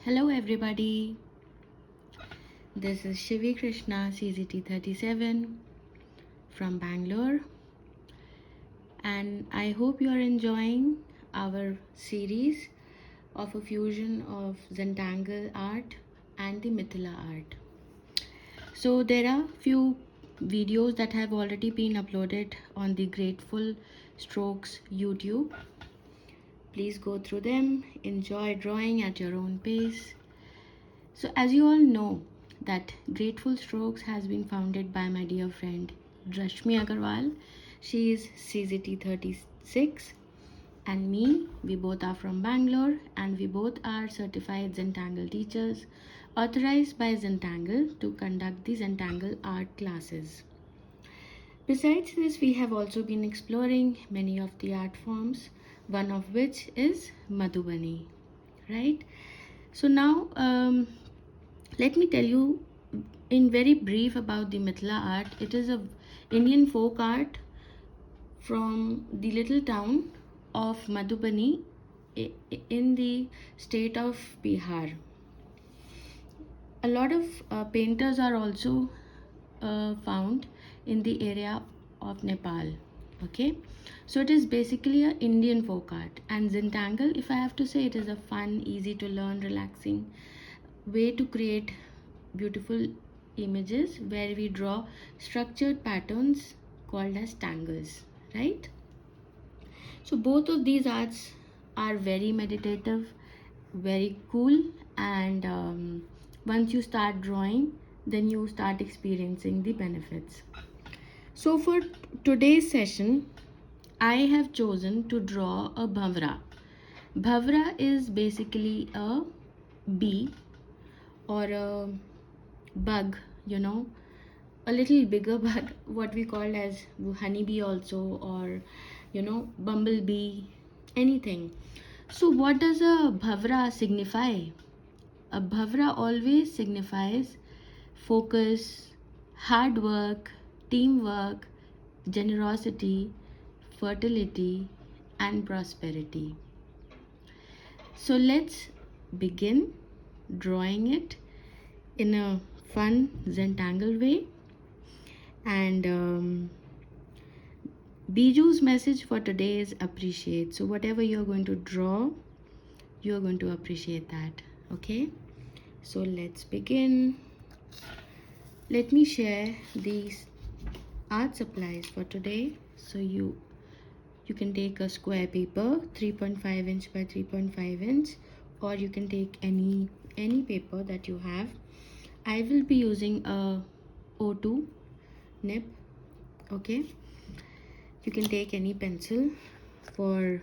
Hello everybody, this is Shivi Krishna CZT 37 from Bangalore, and I hope you are enjoying our series of a fusion of Zentangle art and the Mithila art. So there are few videos that have already been uploaded on the Grateful Strokes YouTube. Please go through them, enjoy drawing at your own pace. So as you all know that Grateful Strokes has been founded by my dear friend Rashmi Agarwal. She is CZT 36 and me. We both are from Bangalore and we both are certified Zentangle teachers authorized by Zentangle to conduct the Zentangle art classes. Besides this, we have also been exploring many of the art forms, one of which is Madhubani, right? So now let me tell you in very brief about the Mithila art. It is a Indian folk art from the little town of Madhubani in the state of Bihar. A lot of painters are also found in the area of Nepal. Okay, so it is basically a Indian folk art, and Zentangle, if I have to say, it is a fun, easy to learn, relaxing way to create beautiful images where we draw structured patterns called as tangles, right? So both of these arts are very meditative, very cool, and once you start drawing, then you start experiencing the benefits. So for today's session, I have chosen to draw a Bhanwra. Bhanwra is basically a bee or a bug, a little bigger bug, what we call as honeybee also, or bumblebee, anything. So what does a Bhanwra signify? A Bhanwra always signifies focus, hard work, teamwork, generosity, fertility, and prosperity. So let's begin drawing it in a fun Zentangle way. And Biju's message for today is appreciate. So whatever you're going to draw, you're going to appreciate that. Okay, so let's begin. Let me share these art supplies for today. So you can take a square paper, 3.5 inch by 3.5 inch, or you can take any paper that you have. I will be using a O2 nib. Okay, you can take any pencil for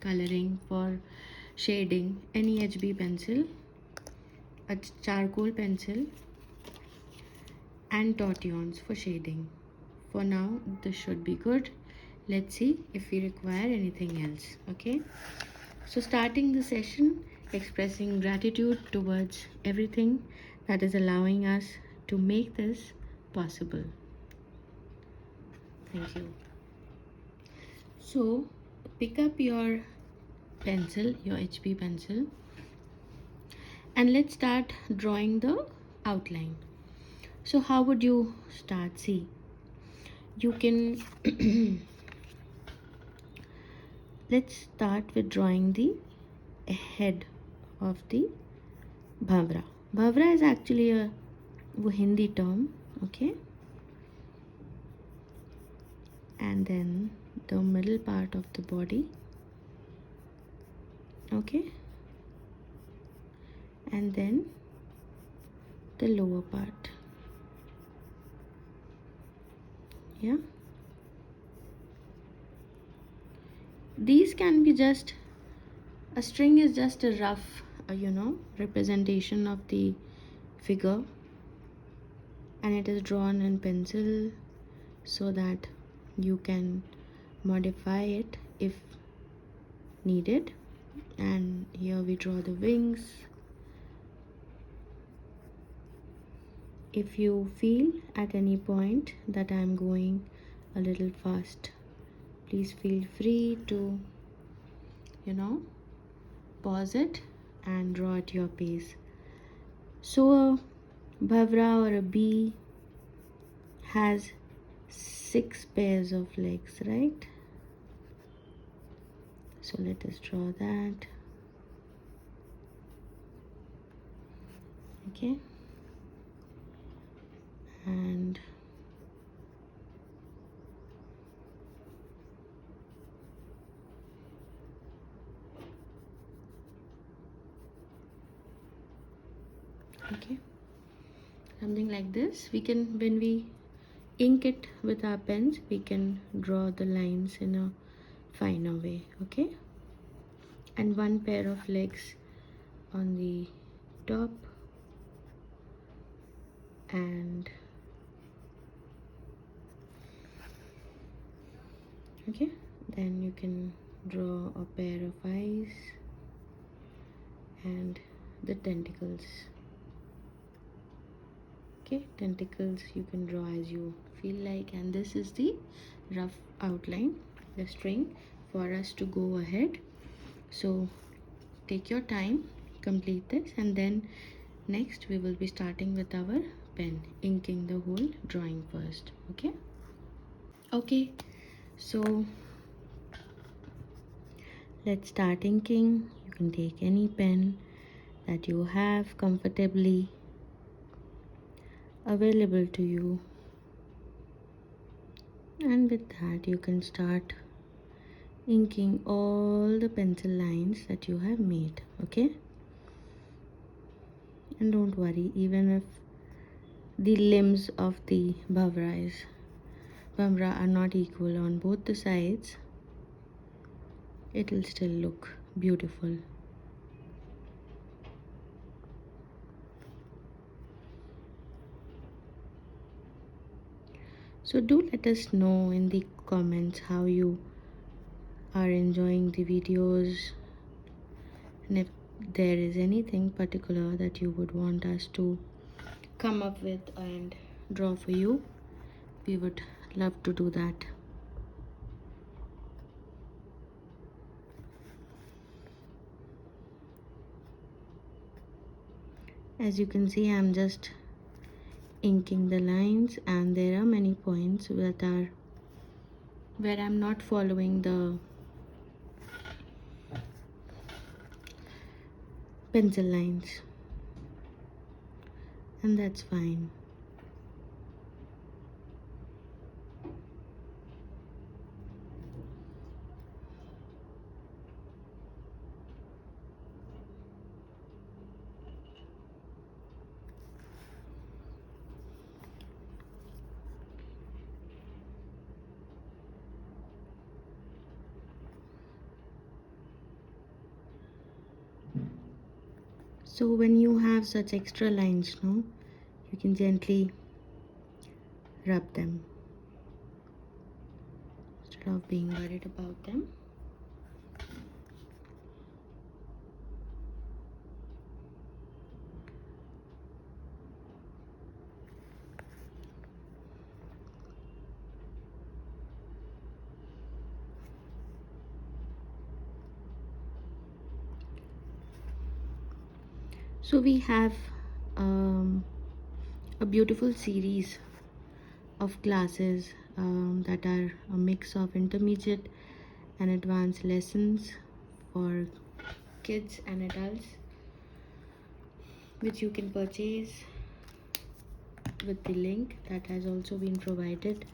coloring, for shading, any HB pencil, a charcoal pencil, and tortillons for shading. For now, this should be good. Let's see if we require anything else. Okay, so starting the session, expressing gratitude towards everything that is allowing us to make this possible. Thank you. So pick up your pencil, your HB pencil, and let's start drawing the outline. So how would you start? See, you can let's start with drawing the head of the Bhanwra. Bhanwra is actually a Hindi term, okay? And then the middle part of the body, okay? And then the lower part, yeah? These can be just, a string is just a rough, representation of the figure, and it is drawn in pencil so that you can modify it if needed. And here we draw the wings. If you feel at any point that I am going a little fast, please feel free to pause it and draw at your pace. So a bhavra or a bee has 6 pairs of legs, right? So let us draw that. Okay, and okay, something like this. We can, when we ink it with our pens, we can draw the lines in a finer way. Okay, and 1 pair of legs on the top, and okay, then you can draw a pair of eyes and the tentacles. Okay, tentacles you can draw as you feel like, and this is the rough outline, the string for us to go ahead. So take your time, complete this, and then next we will be starting with our pen, inking the whole drawing first. Okay, so let's start inking. You can take any pen that you have comfortably available to you, and with that you can start inking all the pencil lines that you have made. Okay, and don't worry, even if the limbs of the bhamra are not equal on both the sides, it will still look beautiful. So do let us know in the comments how you are enjoying the videos, and if there is anything particular that you would want us to come up with and draw for you, we would love to do that. As you can see, I'm just inking the lines, and there are many points that are where I'm not following the pencil lines, and that's fine. So when you have such extra lines, no, you can gently rub them instead of being worried about them. So we have a beautiful series of classes that are a mix of intermediate and advanced lessons for kids and adults, which you can purchase with the link that has also been provided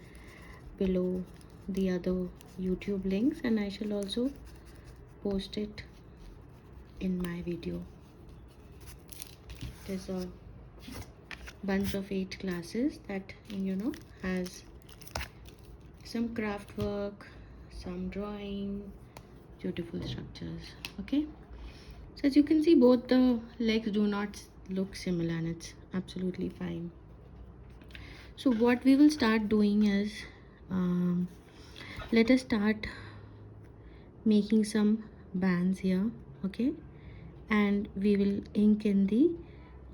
below the other YouTube links, and I shall also post it in my video. There's a bunch of 8 classes that has some craft work, some drawing, beautiful structures. Okay, so as you can see, both the legs do not look similar, and it's absolutely fine. So what we will start doing is, let us start making some bands here. Okay, and we will ink in the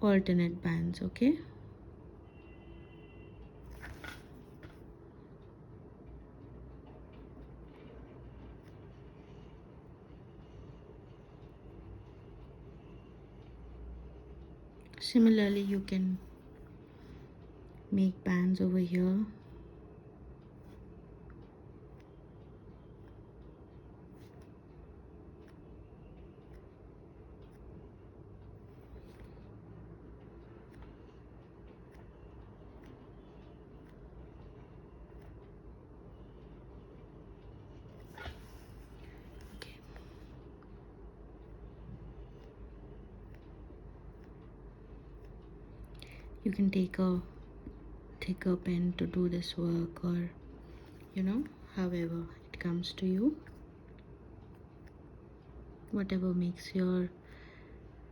alternate bands. Okay, Similarly, you can make bands over here. Okay. You can take a thicker pen to do this work, or however it comes to you, whatever makes your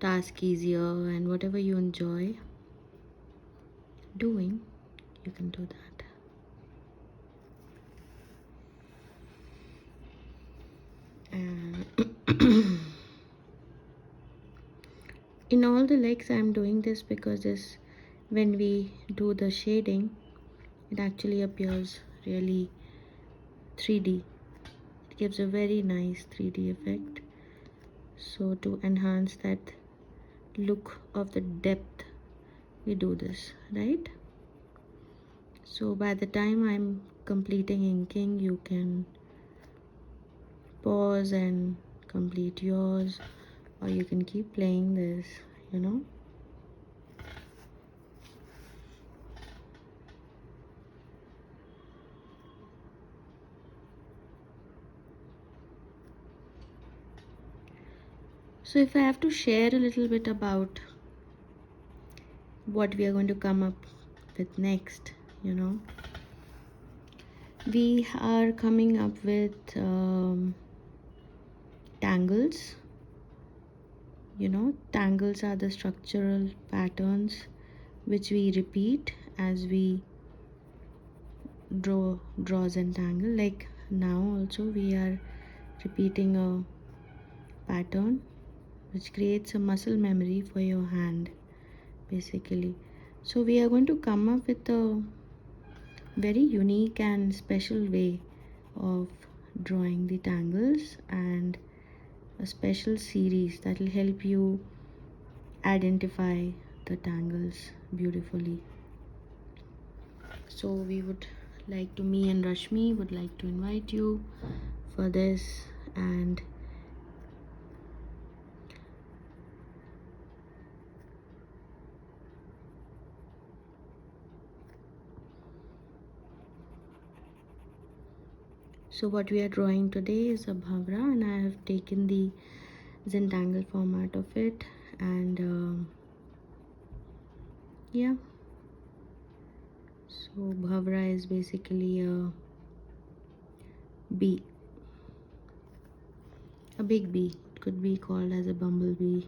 task easier and whatever you enjoy doing, you can do that. And in all the legs I'm doing this because when we do the shading, it actually appears really 3D. It gives a very nice 3D effect. So to enhance that look of the depth, we do this, right? So by the time I'm completing inking, you can pause and complete yours, or you can keep playing this. So if I have to share a little bit about what we are going to come up with next, we are coming up with tangles. Tangles are the structural patterns which we repeat as we draws and tangle. Like now also we are repeating a pattern which creates a muscle memory for your hand, basically. So we are going to come up with a very unique and special way of drawing the tangles, and a special series that will help you identify the tangles beautifully. So me and Rashmi would like to invite you for this. And so what we are drawing today is a Bhanwra, and I have taken the Zentangle format of it, and yeah, so Bhanwra is basically a bee, a big bee. It could be called as a bumblebee.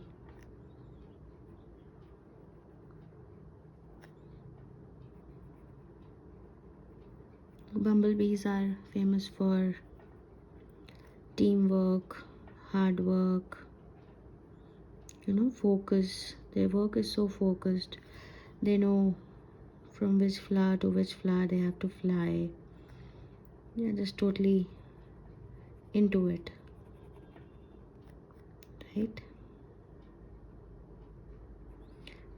Bumblebees are famous for teamwork, hard work, focus. Their work is so focused. They know from which flower to which flower they have to fly. They're just totally into it, right?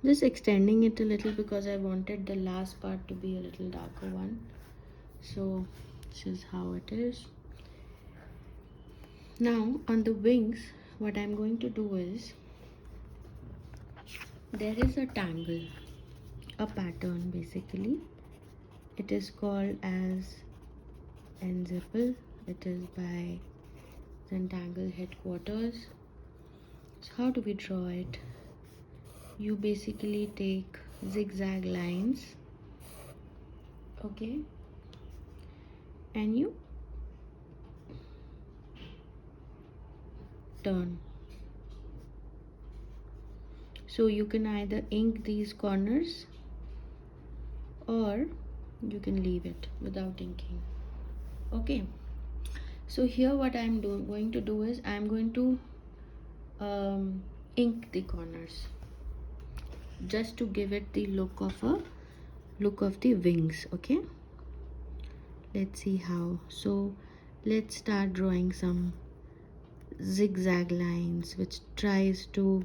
Just extending it a little because I wanted the last part to be a little darker one. So this is how it is. Now on the wings, what I'm going to do is, there is a tangle, a pattern basically. It is called as Enzipple. It is by Zentangle headquarters. So how do we draw it? You basically take zigzag lines, okay, and you turn. So you can either ink these corners or you can leave it without inking. Okay, so here what I'm going to do is I'm going to ink the corners just to give it the look of the wings. Okay, let's see how. So let's start drawing some zigzag lines which tries to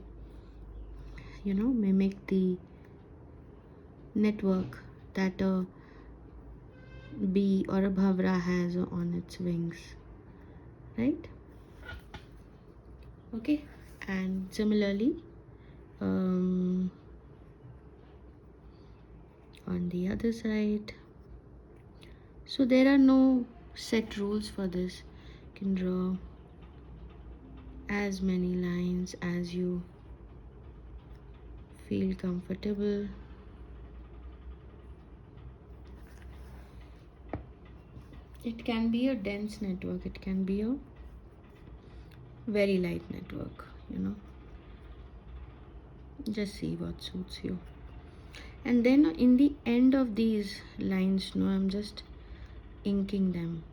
mimic the network that a bee or a bhavra has on its wings, right? Okay, and similarly, on the other side. So there are no set rules for this. You can draw as many lines as you feel comfortable. It can be a dense network, it can be a very light network, just see what suits you. And then in the end of these lines, I'm just inking them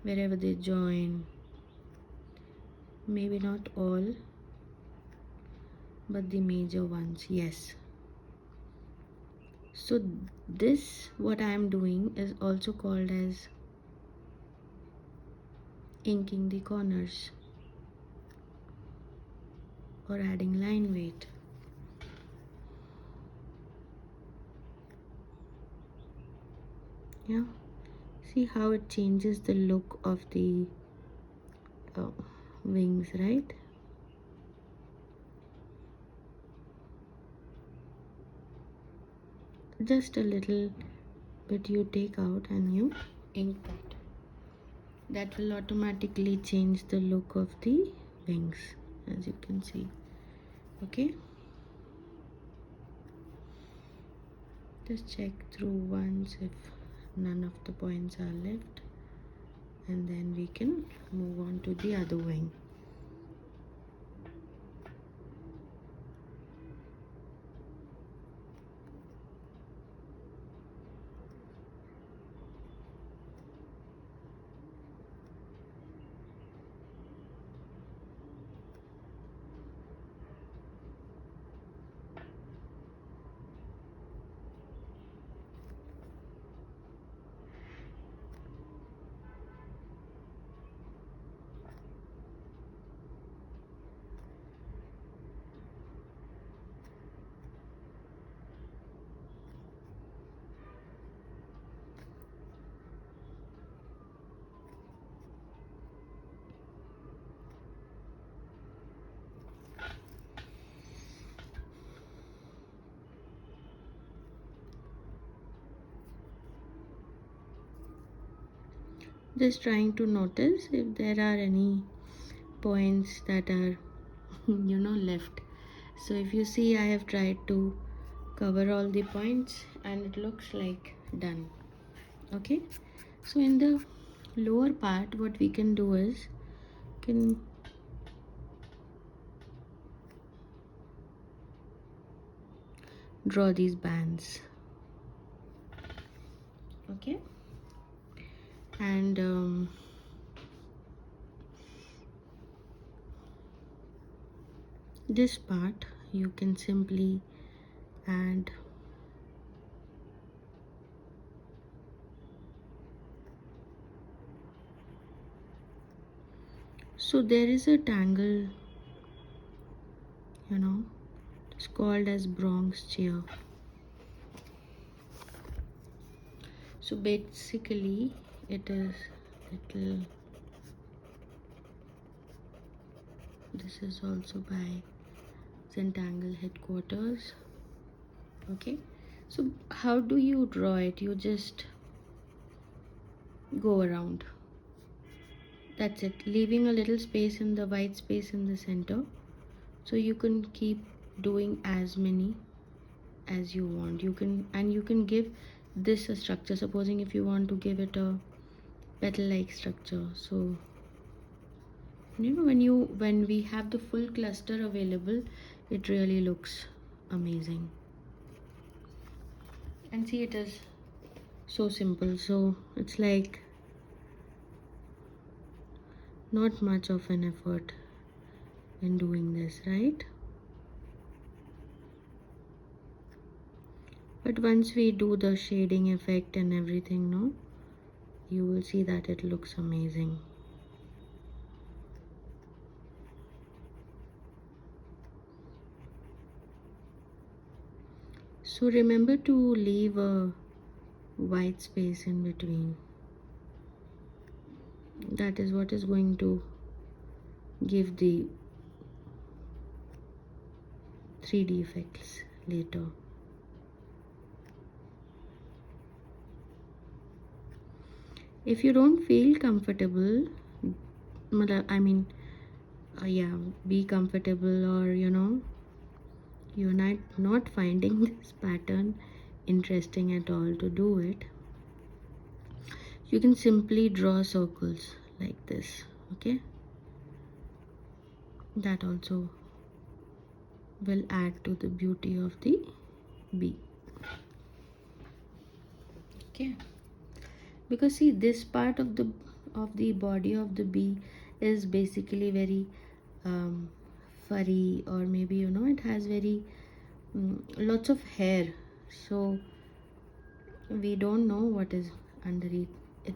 wherever they join. Maybe not all, but the major ones, yes. So this, what I am doing, is also called as inking the corners or adding line weight. Yeah, see how it changes the look of the wings, right? Just a little bit you take out and you ink that. That will automatically change the look of the wings, as you can see. Okay, just check through once if none of the points are left, and then we can move on to the other wing. Just trying to notice if there are any points that are left. So if you see, I have tried to cover all the points and it looks like done. Okay, so in the lower part, what we can do is can draw these bands. Okay, and this part you can simply add so there is a tangle, it's called as Bronx chair. So basically it is little, this is also by Zentangle headquarters. Okay, so how do you draw it? You just go around, that's it, leaving a little space in the white space in the center, so you can keep doing as many as you want. You can give this a structure, supposing if you want to give it a petal like structure. So when we have the full cluster available, it really looks amazing. And see, it is so simple, so it's like not much of an effort in doing this, right? But once we do the shading effect and everything, you will see that it looks amazing. So remember to leave a white space in between. That is what is going to give the 3D effects later. If you don't feel comfortable, I mean, yeah, be comfortable, or you're not finding this pattern interesting at all to do it, you can simply draw circles like this. Okay, that also will add to the beauty of the bee. Okay, because see, this part of the body of the bee is basically very furry, or maybe it has very lots of hair, so we don't know what is underneath it.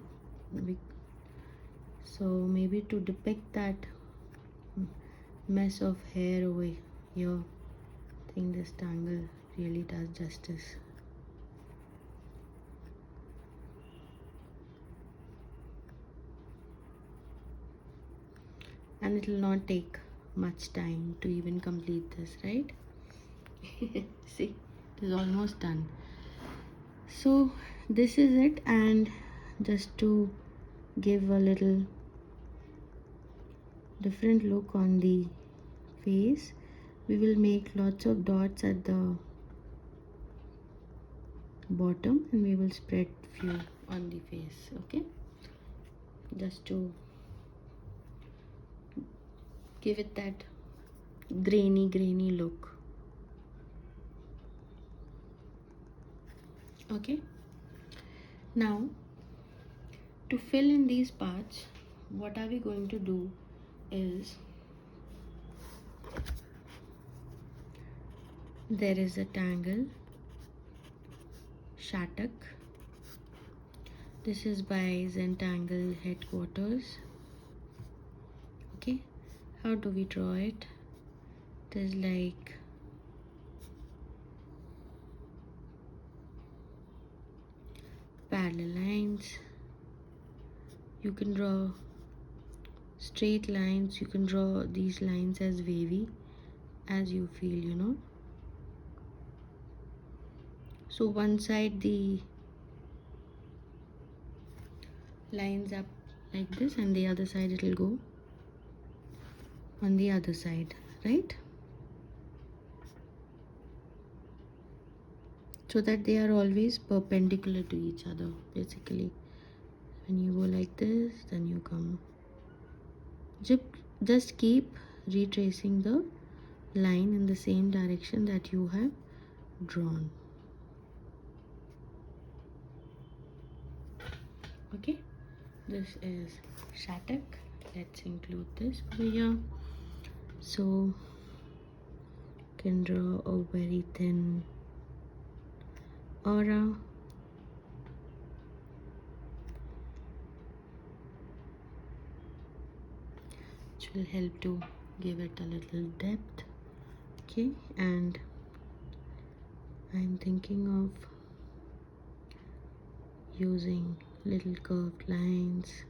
So maybe to depict that mess of hair over here, I think this tangle really does justice. And it will not take much time to even complete this, right? See, it is almost done. So this is it, and just to give a little different look on the face, we will make lots of dots at the bottom, and we will spread few on the face. Okay, just to give it that grainy look. Okay, now to fill in these parts, what are we going to do is, there is a tangle Shattuck. This is by Zentangle headquarters. Okay, how do we draw it? It is like parallel lines. You can draw straight lines, you can draw these lines as wavy as you feel. So one side the lines up like this, and the other side it will go on the other side, right? So that they are always perpendicular to each other. Basically, when you go like this, then you come, just keep retracing the line in the same direction that you have drawn. Okay, this is Shattuck. Let's include this over here. So you can draw a very thin aura. Which will help to give it a little depth. Okay, and I'm thinking of using little curved lines.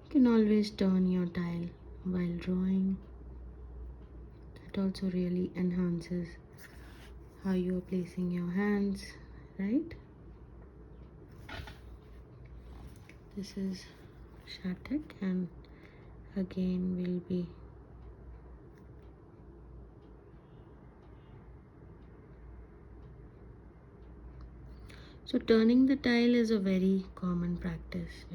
You can always turn your tile while drawing. That also really enhances how you are placing your hands, right? This is Shattuck, and again we'll be so turning the tile is a very common practice.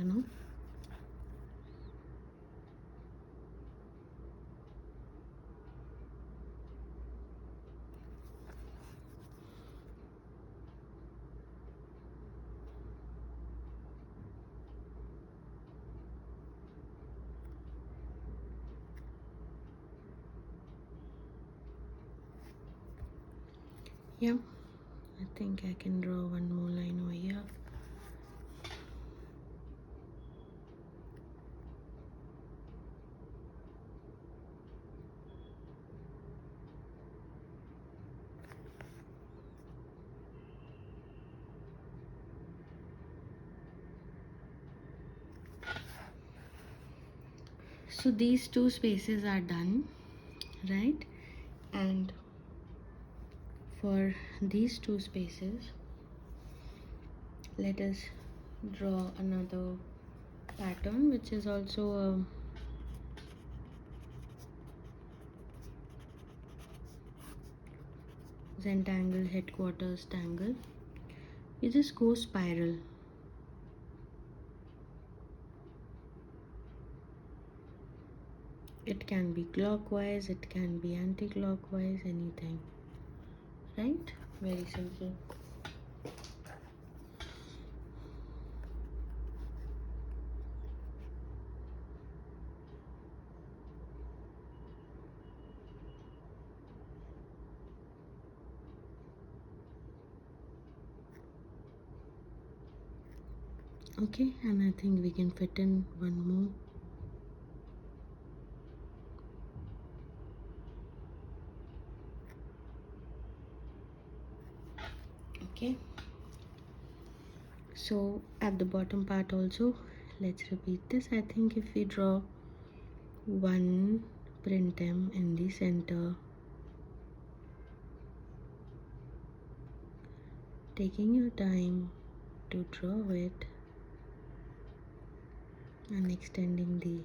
Yeah, I think I can draw one more line over here. So these two spaces are done, right? And for these two spaces, let us draw another pattern, which is also a Zentangle headquarters tangle. You just go spiral. It can be clockwise, it can be anti-clockwise, anything, right? Very simple. Okay, and I think we can fit in one more. Okay, so at the bottom part also, let's repeat this. I think if we draw one printem in the center, taking your time to draw it and extending the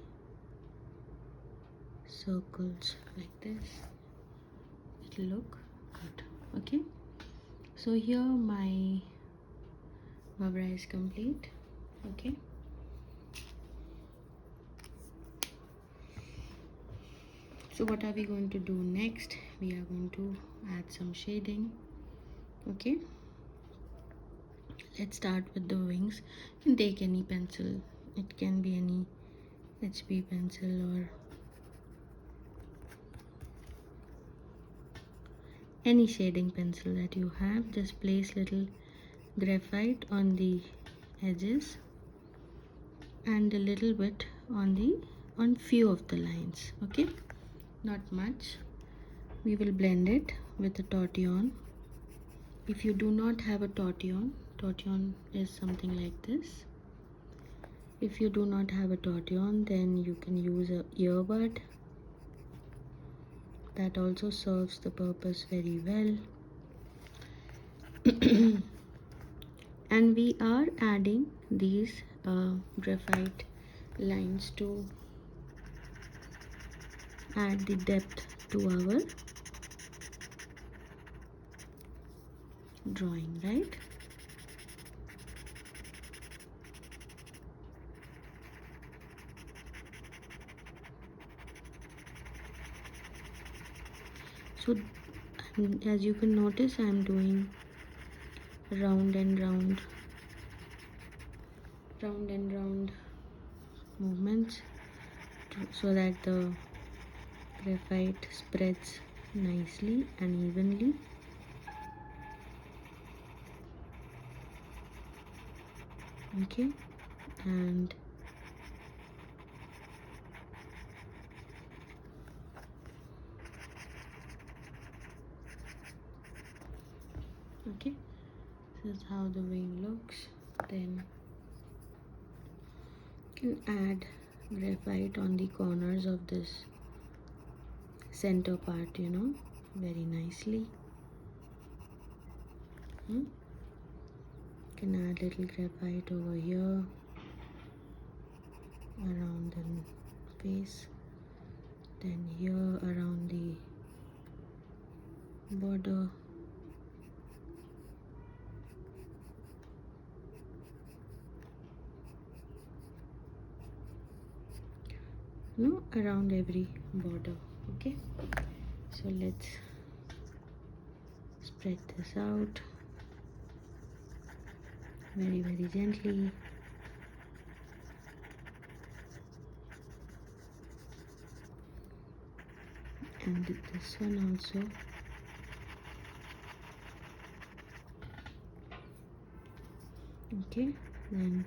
circles like this, it'll look good. Okay, so here my Bhanwra is complete. Okay, so what are we going to do next? We are going to add some shading. Okay, let's start with the wings. You can take any pencil, it can be any HB pencil or any shading pencil that you have. Just place little graphite on the edges and a little bit on few of the lines. Okay, not much. We will blend it with a tortillon. If you do not have a tortillon is something like this. If you do not have a tortillon, then you can use a earbud. That also serves the purpose very well. And we are adding these graphite lines to add the depth to our drawing, right? So as you can notice, I am doing round and round movements so that the graphite spreads nicely and evenly. Okay, and okay, this is how the wing looks. Then you can add graphite on the corners of this center part, you know, very nicely. You can add little graphite over here around the face, then here around the border. No, around every border. Okay, so let's spread this out very gently. And this one also. Okay, then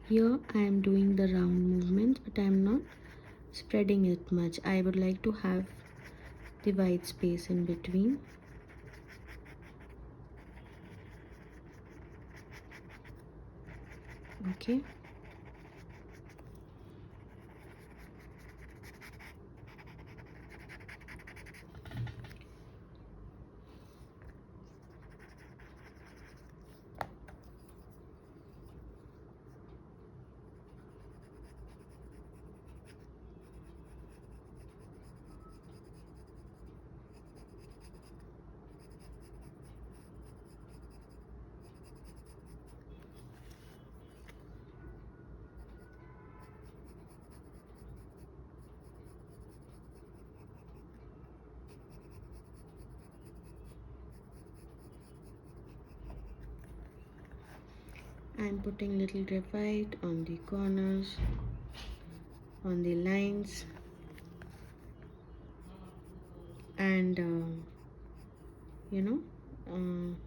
here I am doing the round movement, but I am not spreading it much. I would like to have the white space in between. Okay. I'm putting little graphite on the corners, on the lines, and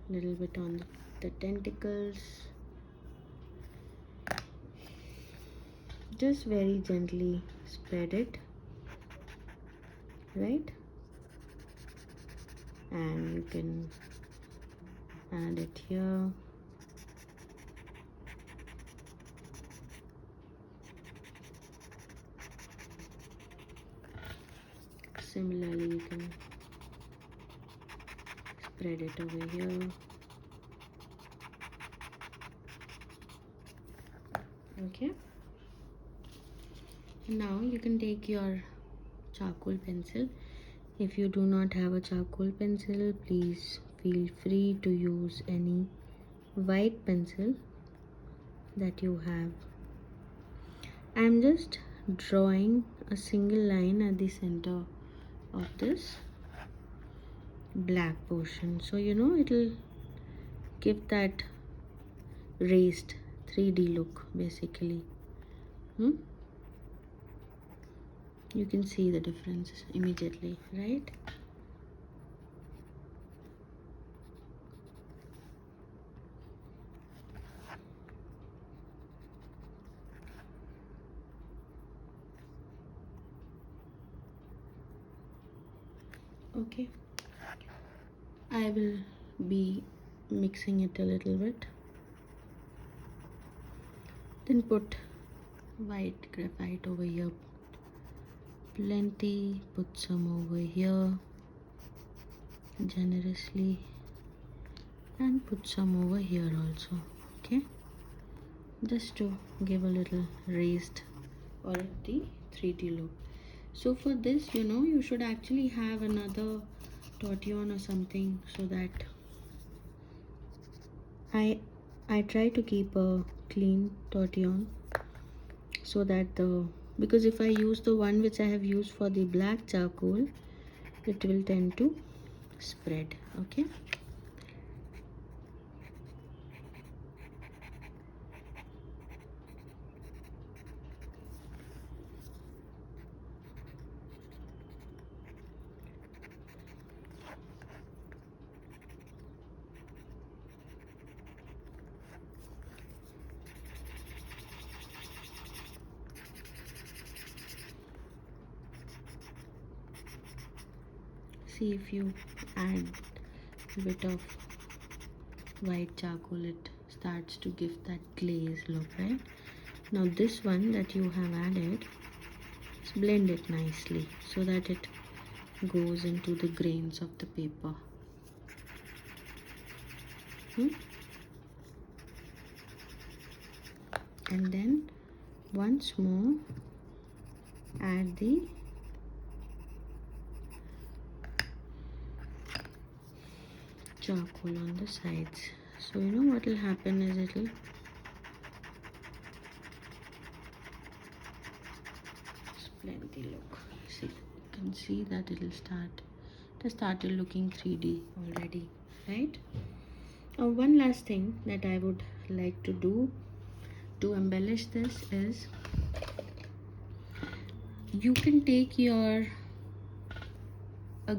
little bit on the tentacles. Just very gently spread it, right? And you can add it here. Similarly, you can spread it over here. Okay. Now you can take your charcoal pencil. If you do not have a charcoal pencil, please feel free to use any white pencil that you have. I'm just drawing a single line at the center of this black portion, so it'll give that raised 3D look basically. You can see the difference immediately, right? Okay, I will be mixing it a little bit, then put white graphite over here, plenty, put some over here generously, and put some over here also. Okay, just to give a little raised or the 3D look. So for this, you should actually have another tortillon or something, so that I try to keep a clean tortillon, so that because if I use the one which I have used for the black charcoal, it will tend to spread. Okay. See, if you add a bit of white charcoal, it starts to give that glaze look, right? Now this one that you have added, blend it nicely so that it goes into the grains of the paper. And then once more add the charcoal on the sides. So what will happen is it'll plenty look. See, you can see that it has started looking 3D already, right? One last thing that I would like to do to embellish this is, you can take a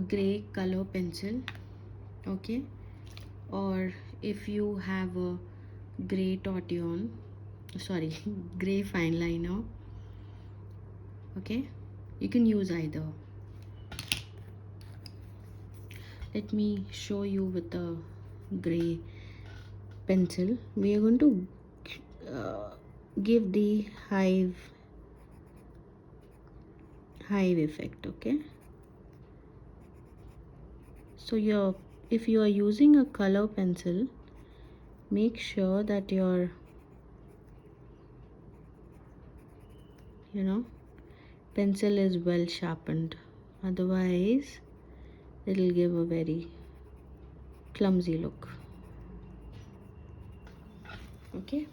gray color pencil, okay, or if you have a gray tortillon, sorry, gray fine liner, okay, you can use either. Let me show you with a gray pencil. We are going to give the hive effect, okay. So if you are using a color pencil, make sure that your pencil is well sharpened, otherwise it'll give a very clumsy look. Okay,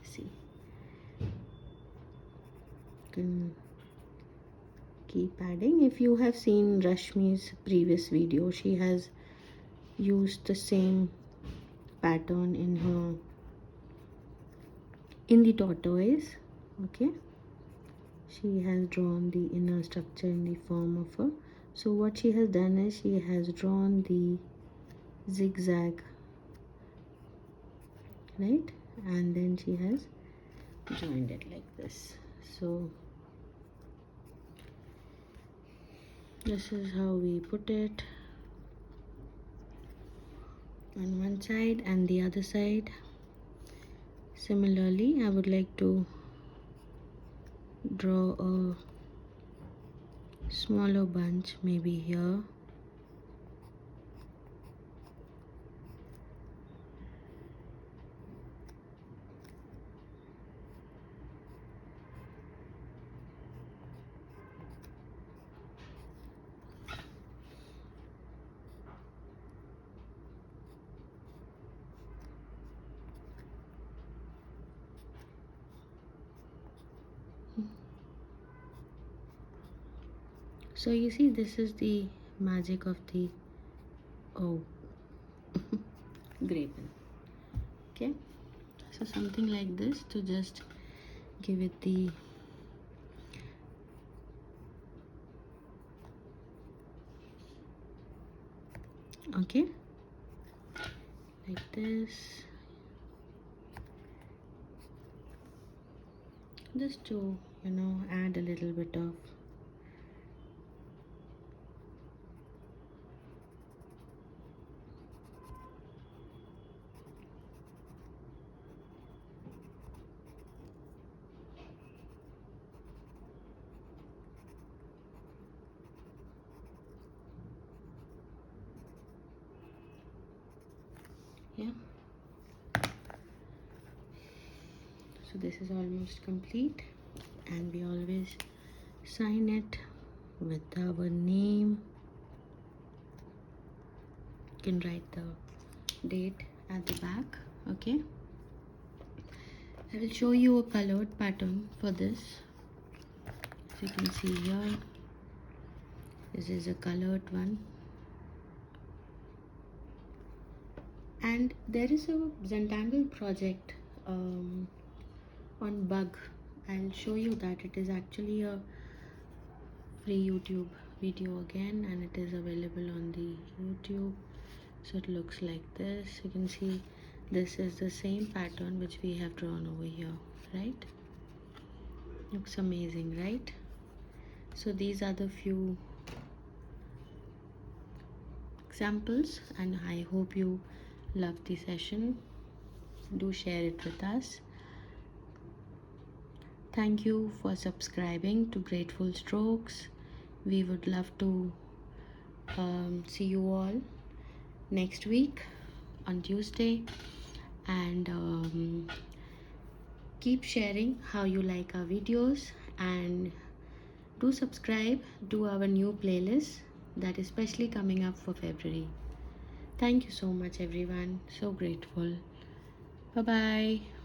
see, you can keep adding. If you have seen Rashmi's previous video, she has used the same pattern in the tortoise, okay. She has drawn the inner structure in the form of a, so what she has done is she has drawn the zigzag, right, and then she has joined it like this. So this is how we put it on one side, and the other side similarly I would like to draw a smaller bunch, maybe here. So you see, this is the magic of the gray pen, okay. So something like this to just give it the okay, like this, just to add a little bit of yeah. So this is almost complete, and we always sign it with our name. You can write the date at the back, okay. I will show you a colored pattern for this. As you can see here, this is a colored one, and there is a Zentangle project on bug. I'll show you that. It is actually a free YouTube video again, and it is available on the YouTube. So it looks like this. You can see this is the same pattern which we have drawn over here, right? Looks amazing, right? So these are the few examples, and I hope you loved the session. Do share it with us. Thank you for subscribing to Grateful Strokes. We would love to see you all next week on Tuesday, and keep sharing how you like our videos, and do subscribe to our new playlist that is especially coming up for February. Thank you so much everyone, so grateful. Bye bye.